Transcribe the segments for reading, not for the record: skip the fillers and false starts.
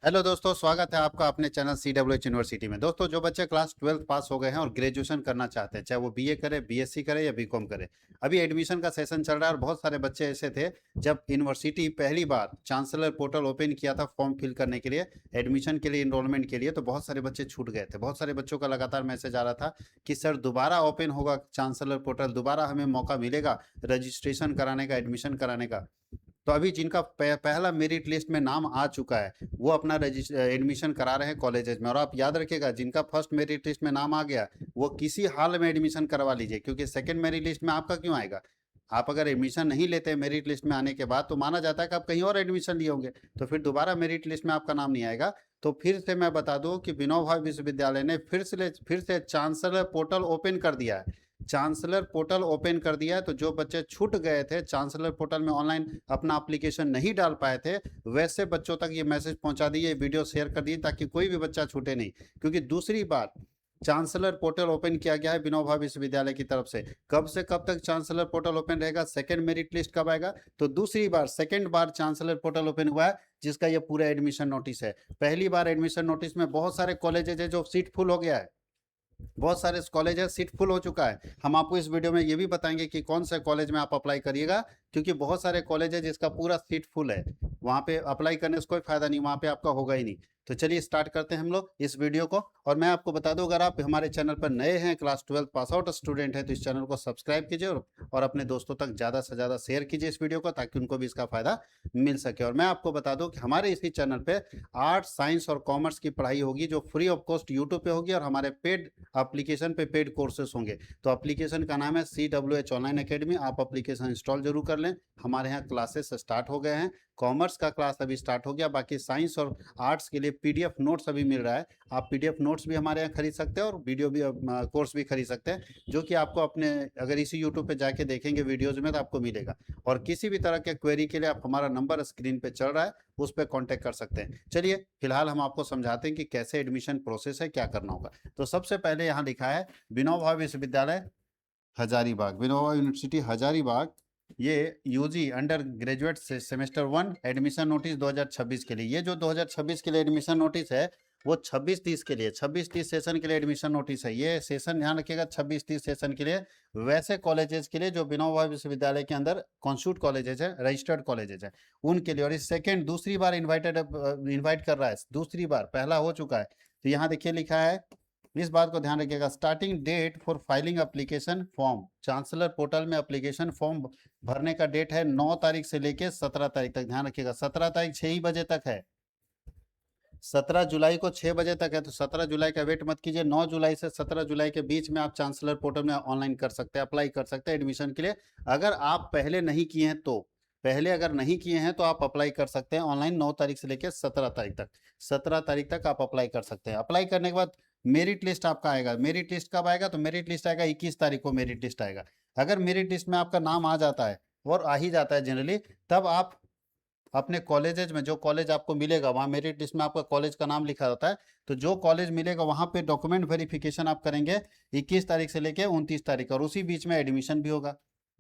Hello दोस्तों, स्वागत है आपका अपने चैनल CWH यूनिवर्सिटी में। दोस्तों, जो बच्चे क्लास 12 पास हो गए हैं और ग्रेजुएशन करना चाहते हैं, चाहे वो बीए करे, बीएससी करे या बीकॉम करे, अभी एडमिशन का सेशन चल रहा है और बहुत सारे बच्चे ऐसे थे जब यूनिवर्सिटी पहली बार चांसलर पोर्टल ओपन किया था फॉर्म फिल करने के लिए, एडमिशन के लिए, इनरोलमेंट के लिए, तो बहुत सारे बच्चे छूट गए थे। बहुत सारे बच्चों का लगातार मैसेज आ रहा था कि सर दोबारा ओपन होगा चांसलर पोर्टल, दोबारा हमें मौका मिलेगा रजिस्ट्रेशन कराने का, एडमिशन कराने का। तो अभी जिनका पहला मेरिट लिस्ट में नाम आ चुका है वो अपना एडमिशन करा रहे हैं कॉलेजेस में। और आप याद रखिएगा, जिनका फर्स्ट मेरिट लिस्ट में नाम आ गया वो किसी हाल में एडमिशन करवा लीजिए, क्योंकि सेकंड मेरिट लिस्ट में आपका क्यों आएगा। आप अगर एडमिशन नहीं लेते मेरिट लिस्ट में आने के बाद तो माना जाता है कि आप कहीं और एडमिशन लिए होंगे, तो फिर दोबारा मेरिट लिस्ट में आपका नाम नहीं आएगा। तो फिर से मैं बता दूं कि विनोबा भावे विश्वविद्यालय ने फिर से चांसलर पोर्टल ओपन कर दिया है। चांसलर पोर्टल ओपन कर दिया है, तो जो बच्चे छूट गए थे, चांसलर पोर्टल में ऑनलाइन अपना एप्लीकेशन नहीं डाल पाए थे, वैसे बच्चों तक ये मैसेज पहुंचा दिए, वीडियो शेयर कर दिए ताकि कोई भी बच्चा छूटे नहीं। क्योंकि दूसरी बार चांसलर पोर्टल ओपन किया गया है विनोबा विश्वविद्यालय की तरफ से कब तक चांसलर पोर्टल ओपन रहेगा, सेकंड मेरिट लिस्ट कब आएगा। तो दूसरी बार, सेकंड बार चांसलर पोर्टल ओपन हुआ है जिसका ये पूरा एडमिशन नोटिस है। पहली बार एडमिशन नोटिस में बहुत सारे कॉलेजेज है जो सीट फुल हो गया है, बहुत सारे कॉलेज है सीट फुल हो चुका है। हम आपको इस वीडियो में ये भी बताएंगे कि कौन से कॉलेज में आप अप्लाई करिएगा, क्योंकि बहुत सारे कॉलेज है जिसका पूरा सीट फुल है, वहां पे अप्लाई करने से कोई फायदा नहीं, वहां पे आपका होगा ही नहीं। तो चलिए स्टार्ट करते हैं हम लोग इस वीडियो को। और मैं आपको बता दूं, अगर आप हमारे चैनल पर नए हैं, क्लास 12 पास आउट स्टूडेंट हैं, तो इस चैनल को सब्सक्राइब कीजिए और अपने दोस्तों तक ज़्यादा से ज़्यादा शेयर कीजिए इस वीडियो को, ताकि उनको भी इसका फायदा मिल सके। और मैं आपको बता दूं कि हमारे इसी चैनल पे आर्ट्स, साइंस और कॉमर्स की पढ़ाई होगी जो फ्री ऑफ कॉस्ट यूट्यूब पे होगी, और हमारे पेड एप्लीकेशन पे पेड कोर्सेस होंगे। तो एप्लीकेशन का नाम है CWH ऑनलाइन अकेडमी। आप एप्लीकेशन इंस्टॉल जरूर कर लें। हमारे यहाँ क्लासेस स्टार्ट हो गए हैं। कॉमर्स का क्लास अभी स्टार्ट हो गया, बाकी साइंस और आर्ट्स के लिए पीडीएफ नोट्स अभी मिल रहा है। आप पीडीएफ नोट्स भी हमारे यहाँ खरीद सकते हैं और वीडियो भी कोर्स भी खरीद सकते हैं, जो कि आपको अपने अगर इसी यूट्यूब पे जाके देखेंगे वीडियोज में तो आपको मिलेगा। और किसी भी तरह के क्वेरी के लिए आप हमारा नंबर स्क्रीन पे चल रहा है, उस पर कॉन्टेक्ट कर सकते हैं। चलिए फिलहाल हम आपको समझाते हैं कि कैसे एडमिशन प्रोसेस है, क्या करना होगा। तो सबसे पहले यहाँ लिखा है विनोबा भावे विश्वविद्यालय हजारीबाग, विनोबा यूनिवर्सिटी हजारीबाग, ये UG under graduate semester 1 admission notice 2026 के लिए। ये जो 2026 के लिए एडमिशन नोटिस है वो 26-30 के लिए, 26-30 सेशन के लिए एडमिशन नोटिस है। ये सेशन ध्यान रखिएगा, 26-30 सेशन के लिए वैसे कॉलेजेस के लिए जो विनोबा विश्वविद्यालय के अंदर कॉन्स्टिट्यूट कॉलेजेस है, रजिस्टर्ड कॉलेजेस है, उनके लिए। और इस सेकेंड दूसरी बार इन्वाइट कर रहा है, दूसरी बार, पहला हो चुका है। तो यहाँ देखिए लिखा है, इस बात को ध्यान रखिएगा, starting date for filing application form, chancellor portal में एप्लीकेशन फॉर्म भरने का डेट है 9 तारीख से लेके 17 तारीख तक। ध्यान रखिएगा 17 तारीख 6 ही बजे तक है, 17 जुलाई को 6 बजे तक है। तो 17 जुलाई का वेट मत कीजिए, 9 जुलाई से 17 जुलाई के बीच में आप चांसलर पोर्टल में ऑनलाइन कर सकते हैं, अप्लाई कर सकते हैं एडमिशन के लिए। अगर आप पहले नहीं किए हैं तो, पहले अगर नहीं किए हैं तो आप अप्लाई कर सकते हैं ऑनलाइन 9 तारीख से लेकर 17 तारीख तक। 17 तारीख तक आप अप्लाई कर सकते हैं। अप्लाई करने के बाद मेरिट लिस्ट आपका आएगा। मेरिट लिस्ट कब आएगा, तो मेरिट लिस्ट आएगा 21 तारीख को मेरिट लिस्ट आएगा। अगर मेरिट लिस्ट में आपका नाम आ जाता है, और आ ही जाता है जनरली, तब आप अपने कॉलेजेज में, जो कॉलेज आपको मिलेगा वहाँ मेरिट लिस्ट में आपका कॉलेज का नाम लिखा होता है, तो जो कॉलेज मिलेगा वहाँ पे डॉक्यूमेंट वेरिफिकेशन आप करेंगे 21 तारीख से लेके 29 तारीख, और उसी बीच में एडमिशन भी होगा।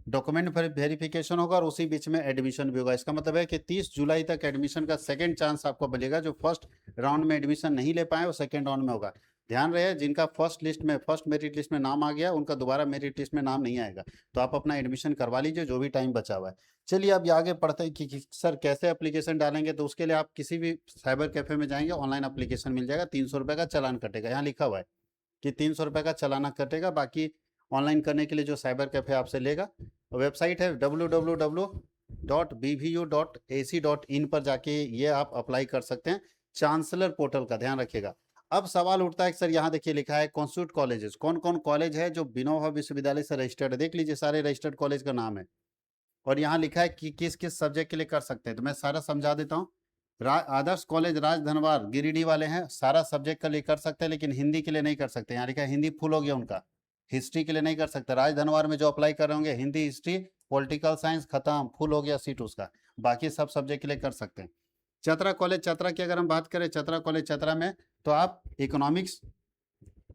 डॉक्यूमेंट वेरिफिकेशन होगा और उसी बीच में एडमिशन भी होगा। इसका मतलब है कि 30 जुलाई तक एडमिशन का सेकंड चांस आपको मिलेगा। जो फर्स्ट राउंड में एडमिशन नहीं ले पाए वो सेकंड राउंड में होगा। ध्यान रहे, जिनका फर्स्ट मेरिट लिस्ट में नाम आ गया उनका दोबारा मेरिट लिस्ट में नाम नहीं आएगा। तो आप अपना एडमिशन करवा लीजिए जो भी टाइम बचा हुआ है। चलिए अब आगे पढ़ते हैं कि सर कैसे एप्लीकेशन डालेंगे। तो उसके लिए आप किसी भी साइबर कैफे में जाएंगे, ऑनलाइन एप्लीकेशन मिल जाएगा, 300 रुपये का चालान कटेगा। यहाँ लिखा हुआ है कि 300 रुपये का चालाना कटेगा। बाकी ऑनलाइन करने के लिए जो साइबर कैफे आपसे लेगा, वेबसाइट है www.bvu.ac.in पर जाके ये आप अप्लाई कर सकते हैं चांसलर पोर्टल का। ध्यान रखिएगा। अब सवाल उठता है कि सर यहाँ देखिए लिखा है कॉन्स्टिट्यूट कॉलेजेस, कौन कौन कॉलेज है जो विनोबा विश्वविद्यालय से रजिस्टर्ड है। देख लीजिए सारे रजिस्टर्ड कॉलेज का नाम है, और यहाँ लिखा है कि किस किस सब्जेक्ट के लिए कर सकते हैं। तो मैं सारा समझा देता हूँ। आदर्श कॉलेज राजधनवार गिरिडीह वाले हैं, सारा सब्जेक्ट के लिए कर सकते हैं, लेकिन हिंदी के लिए नहीं कर सकते। यहाँ लिखा है हिंदी फुल हो गया उनका, हिस्ट्री के लिए नहीं कर सकते। राजधनवार में जो अप्लाई कर रहे होंगे, हिंदी, हिस्ट्री, पॉलिटिकल साइंस खत्म, फुल हो गया सीट उसका। बाकी सब सब्जेक्ट के लिए कर सकते हैं। चतरा कॉलेज, चतरा की अगर हम बात करें, चतरा कॉलेज चतरा में तो आप इकोनॉमिक्स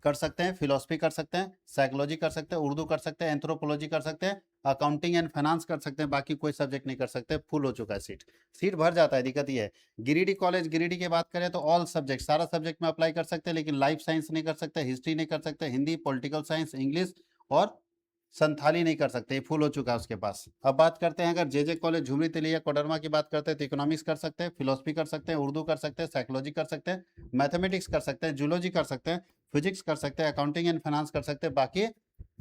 कर सकते हैं, फिलोसफी कर सकते हैं, साइकोलॉजी कर सकते हैं, उर्दू कर सकते हैं, एंथ्रोपोलॉजी कर सकते हैं, अकाउंटिंग एंड फाइनेंस कर सकते हैं, बाकी कोई सब्जेक्ट नहीं कर सकते, फुल हो चुका है सीट। सीट भर जाता है, दिक्कत ये है। गिरिडीह कॉलेज, गिरिडीह की बात करें तो ऑल सब्जेक्ट, सारा सब्जेक्ट में अप्लाई कर सकते हैं, लेकिन लाइफ साइंस नहीं कर सकते, हिस्ट्री नहीं कर सकते, हिंदी, पॉलिटिकल साइंस, इंग्लिश और संथाली नहीं कर सकते, फुल हो चुका है उसके पास। अब बात करते हैं अगर जे कॉलेज झुमरी तिलैया कोडरमा की बात करते हैं तो इकोनॉमिक्स कर सकते हैं, फिलोसफी कर सकते हैं, उर्दू कर सकते हैं, साइकोलॉजी कर सकते हैं, मैथमेटिक्स कर सकते हैं, जूलॉजी कर सकते हैं, फिजिक्स कर सकते हैं, अकाउंटिंग एंड फाइनेंस कर सकते हैं, बाकी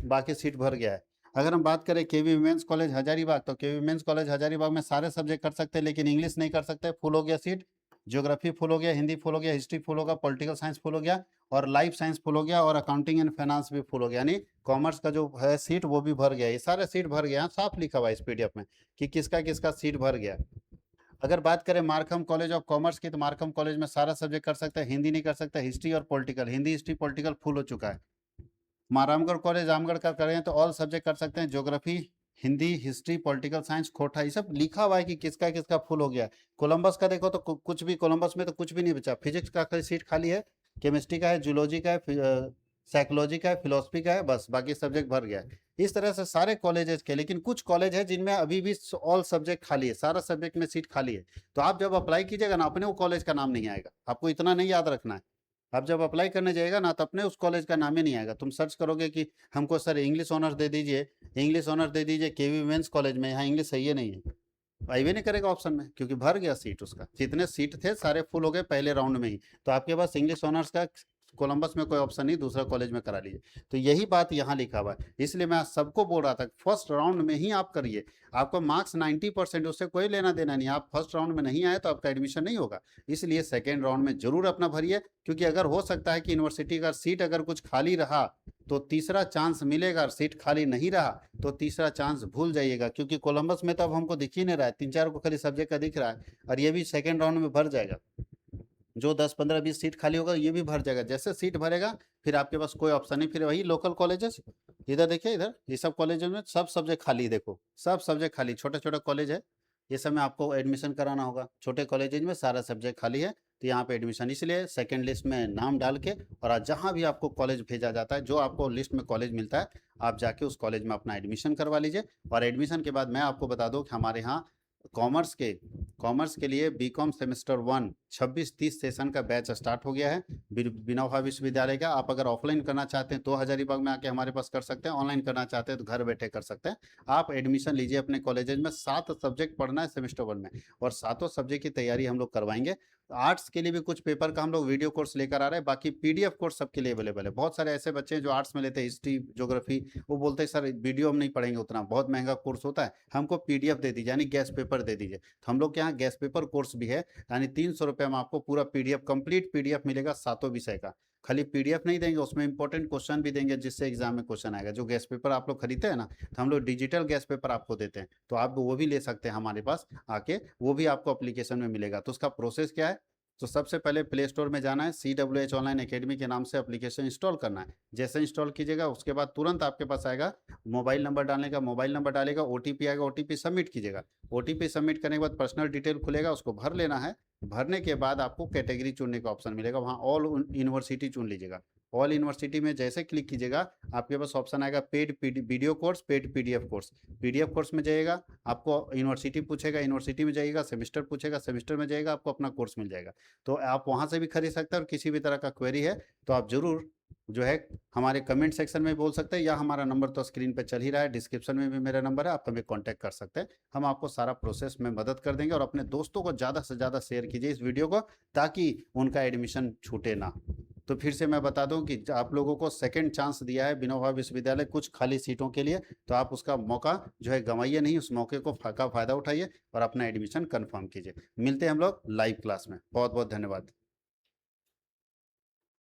बाकी सीट भर गया है। अगर हम बात करें केवी वुमेन्स कॉलेज हजारीबाग, तो केवी वुमेन्स कॉलेज हजारीबाग में सारे सब्जेक्ट कर सकते हैं, लेकिन इंग्लिश नहीं कर सकते, फुल हो गया सीट। ज्योग्राफी फुल हो गया, हिंदी फुल हो गया, हिस्ट्री फुल होगा, पॉलिटिकल साइंस फुल हो गया और लाइफ साइंस फुल हो गया और अकाउंटिंग एंड फाइनेंस भी फुल हो गया, यानी कॉमर्स का जो है सीट वो भी भर गया। ये सारे सीट भर गया, साफ लिखा हुआ है इस पीडीएफ में कि किसका किसका सीट भर गया। अगर बात करें मार्कम कॉलेज ऑफ कॉमर्स की, तो मार्कम कॉलेज में सारा सब्जेक्ट कर सकते हैं, हिंदी नहीं कर सकते, हिस्ट्री और political, Hindi history political full हो चुका है। रामगढ़ कॉलेज रामगढ़ का करें तो ऑल सब्जेक्ट कर सकते हैं, geography, Hindi, history, political science, खोटा, ये सब लिखा हुआ है कि किसका किसका फुल हो गया। कोलंबस का देखो तो कुछ भी, कोलंबस में तो कुछ भी नहीं बचा, फिजिक्स का सीट खाली है, केमिस्ट्री का है, जूलॉजी का है, साइकोलॉजी का है, फिलोसफी का है, बस बाकी सब्जेक्ट भर गया है। इस तरह से सारे कॉलेजेस के, लेकिन कुछ कॉलेज है जिनमें अभी भी ऑल सब्जेक्ट खाली है, सारा सब्जेक्ट में सीट खाली है। तो आप जब अप्लाई कीजिएगा ना, अपने वो कॉलेज का नाम नहीं आएगा, आपको इतना नहीं याद रखना है। आप जब अप्लाई करने जाएगा ना तो अपने उस कॉलेज का नाम ही नहीं आएगा, तुम सर्च करोगे कि हमको सर इंग्लिश ऑनर्स दे दीजिए, इंग्लिश ऑनर्स दे दीजिए केवी वुमेन्स कॉलेज में, यहाँ इंग्लिश सही है नहीं है, आईवे नहीं करेगा ऑप्शन में, क्योंकि भर गया सीट उसका, जितने सीट थे सारे फुल हो गए पहले राउंड में ही। तो आपके पास इंग्लिश ऑनर्स का कोलंबस में कोई ऑप्शन नहीं, दूसरा कॉलेज में करा लीजिए। तो यही बात यहाँ लिखा हुआ है, इसलिए मैं सबको बोल रहा था फर्स्ट राउंड में ही आप करिए, आपको मार्क्स 90%, उससे कोई लेना देना नहीं। आप फर्स्ट राउंड में नहीं आए तो आपका एडमिशन नहीं होगा, इसलिए सेकेंड राउंड में जरूर अपना भरिए, क्योंकि अगर हो सकता है कि यूनिवर्सिटी का सीट अगर कुछ खाली रहा तो तीसरा चांस मिलेगा, सीट खाली नहीं रहा तो तीसरा चांस भूल जाइएगा, क्योंकि कोलंबस में तो अब हमको दिख ही नहीं रहा है, 3-4 को खाली सब्जेक्ट का दिख रहा है, और ये भी सेकेंड राउंड में भर जाएगा। जो 10-15-20 सीट खाली होगा ये भी भर जाएगा, जैसे सीट भरेगा फिर आपके पास कोई ऑप्शन नहीं, फिर वही लोकल कॉलेजेस, इधर देखिए, इधर ये सब कॉलेज में सब सब्जेक्ट खाली, देखो सब सब्जेक्ट खाली, छोटे छोटे कॉलेज है, ये सब में आपको एडमिशन कराना होगा, छोटे कॉलेज में सारा सब्जेक्ट खाली है, तो यहाँ पे एडमिशन, इसलिए सेकंड लिस्ट में नाम डाल के, और जहाँ भी आपको कॉलेज भेजा जाता है, जो आपको लिस्ट में कॉलेज मिलता है, आप जाके उस कॉलेज में अपना एडमिशन करवा लीजिए। और एडमिशन के बाद मैं आपको बता दूं कि हमारे यहाँ कॉमर्स के लिए बीकॉम सेमेस्टर 1 26-30 सेशन का बैच स्टार्ट हो गया है विनोबा विश्वविद्यालय का। आप अगर ऑफलाइन करना चाहते हैं तो हजारीबाग में आके हमारे पास कर सकते हैं, ऑनलाइन करना चाहते हैं तो घर बैठे कर सकते हैं। आप एडमिशन लीजिए अपने कॉलेजेस में, 7 सब्जेक्ट पढ़ना है सेमेस्टर 1 में, और सातों सब्जेक्ट की तैयारी हम लोग करवाएंगे। आर्ट्स के लिए भी कुछ पेपर का हम लोग वीडियो कोर्स लेकर आ रहे हैं, बाकी पीडीएफ कोर्स सबके लिए अवेलेबल है। बहुत सारे ऐसे बच्चे हैं जो आर्ट्स में लेते हैं हिस्ट्री ज्योग्राफी, वो बोलते हैं सर वीडियो हम नहीं पढ़ेंगे, उतना बहुत महंगा कोर्स होता है, हमको पीडीएफ दे दीजिए, यानी गैस पेपर दे दीजिए। तो हम लोग के यहाँ गैस पेपर कोर्स भी है, यानी 300 रुपये में आपको पूरा पीडीएफ, कंप्लीट पीडीएफ मिलेगा सातों विषय का। खाली पीडीएफ नहीं देंगे, उसमें इंपॉर्टेंट क्वेश्चन भी देंगे, जिससे एग्जाम में क्वेश्चन आएगा। जो गैस पेपर आप लोग खरीदते हैं ना, तो हम लोग डिजिटल गैस पेपर आपको देते हैं, तो आप वो भी ले सकते हैं हमारे पास आके, वो भी आपको अप्लीकेशन में मिलेगा। तो उसका प्रोसेस क्या है, तो सबसे पहले प्ले स्टोर में जाना है, CWH ऑनलाइन एकेडमी के नाम से एप्लीकेशन इंस्टॉल करना है। जैसे इंस्टॉल कीजिएगा उसके बाद तुरंत आपके पास आएगा मोबाइल नंबर डालने का, मोबाइल नंबर डालेगा, OTP आएगा, OTP सबमिट कीजिएगा। OTP सबमिट करने के बाद पर्सनल डिटेल खुलेगा, उसको भर लेना है। भरने के बाद आपको कैटेगरी चुनने का ऑप्शन मिलेगा, वहाँ ऑल यूनिवर्सिटी चुन लीजिएगा। ऑल यूनिवर्सिटी में जैसे क्लिक कीजिएगा आपके पास ऑप्शन आएगा paid video course, paid PDF course. PDF course में जाइएगा, आपको यूनिवर्सिटी पूछेगा, यूनिवर्सिटी में जाइएगा, सेमेस्टर पूछेगा, सेमेस्टर में जाइएगा, आपको अपना कोर्स मिल जाएगा। तो आप वहाँ से भी खरीद सकते हैं, और किसी भी तरह का क्वेरी है तो आप जरूर जो है हमारे कमेंट सेक्शन में बोल सकते हैं, या हमारा नंबर तो स्क्रीन पे चल ही रहा है, डिस्क्रिप्शन में भी मेरा नंबर है, आप हमें कांटेक्ट कर सकते हैं। हम आपको सारा प्रोसेस में मदद कर देंगे। और अपने दोस्तों को ज़्यादा से ज़्यादा शेयर कीजिए इस वीडियो को, ताकि उनका एडमिशन छूटे ना। तो फिर से मैं बता दूं कि आप लोगों को सेकंड चांस दिया है विनोबा विश्वविद्यालय कुछ खाली सीटों के लिए, तो आप उसका मौका जो है गंवाइए नहीं, उस मौके को फ़ायदा उठाइए और अपना एडमिशन कन्फर्म कीजिए। मिलते हैं हम लोग लाइव क्लास में। बहुत बहुत धन्यवाद।